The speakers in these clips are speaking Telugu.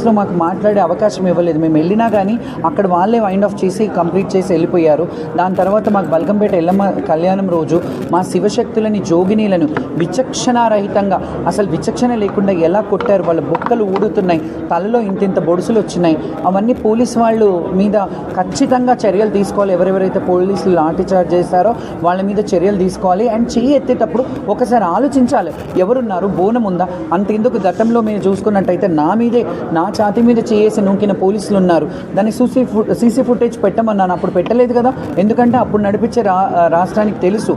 లో మాకు మాట్లాడే అవకాశం ఇవ్వలేదు. మేము వెళ్ళినా కానీ అక్కడ వాళ్ళే వైండ్ ఆఫ్ చేసి కంప్లీట్ చేసి వెళ్ళిపోయారు. దాని తర్వాత మాకు బల్కంపేట ఎల్లమ్మ కళ్యాణం రోజు మా శివశక్తులని జోగినీలను విచక్షణారహితంగా అసలు విచక్షణ లేకుండా ఎలా కొట్టారు. వాళ్ళ బొక్కలు ఊడుతున్నాయి, తలలో ఇంతింత బొడుసులు వచ్చినాయి. అవన్నీ పోలీసు వాళ్ళు మీద ఖచ్చితంగా చర్యలు తీసుకోవాలి. ఎవరెవరైతే పోలీసులు లాఠీ చార్జ్ చేస్తారో వాళ్ళ మీద చర్యలు తీసుకోవాలి. అండ్ చెయ్యి ఎత్తేటప్పుడు ఒకసారి ఆలోచించాలి, ఎవరున్నారు, బోనం ఉందా. అంతెందుకు గతంలో మీరు చూసుకున్నట్టయితే నా మీదే నా ఛాతీ మీద చేసి నూకిన పోలీసులు ఉన్నారు. దాన్ని సీసీ ఫుటేజ్ పెట్టమన్నాను, అప్పుడు పెట్టలేదు కదా. ఎందుకంటే అప్పుడు నడిపించే రాష్ట్రానికి తెలుసు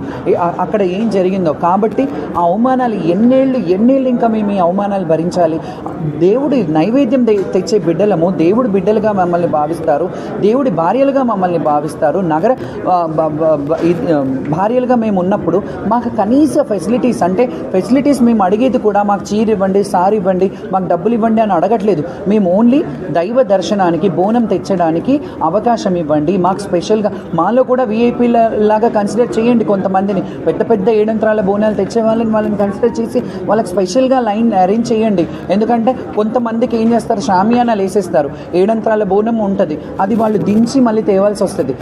అక్కడ ఏం జరిగిందో. కాబట్టి ఆ అవమానాలు ఎన్నేళ్ళు ఇంకా మేము ఈ అవమానాలు భరించాలి. దేవుడి నైవేద్యం తెచ్చే బిడ్డలము, దేవుడి బిడ్డలుగా మమ్మల్ని భావిస్తారు, దేవుడి భార్యలుగా మమ్మల్ని భావిస్తారు. నగర భార్యలుగా మేము ఉన్నప్పుడు మాకు కనీస ఫెసిలిటీస్ అంటే ఫెసిలిటీస్ మేము అడిగేది కూడా మాకు చీర ఇవ్వండి, సారీ ఇవ్వండి, మాకు డబ్బులు ఇవ్వండి అని అడగట్లేదు. మేము ఓన్లీ దైవ దర్శనానికి బోనం తెచ్చడానికి అవకాశం ఇవ్వండి. మాకు స్పెషల్గా మాలో కూడా వీఐపీల లాగా కన్సిడర్ చేయండి. కొంతమందిని పెద్ద పెద్ద 7 బోనాలు తెచ్చే వాళ్ళని కన్సిడర్ చేసి వాళ్ళకి స్పెషల్గా లైన్ అరేంజ్ చేయండి. ఎందుకంటే కొంతమందికి ఏం చేస్తారు, షామియానాలు వేసేస్తారు, 7 బోనం ఉంటుంది, అది వాళ్ళు దించి మళ్ళీ తేవాల్సి వస్తుంది.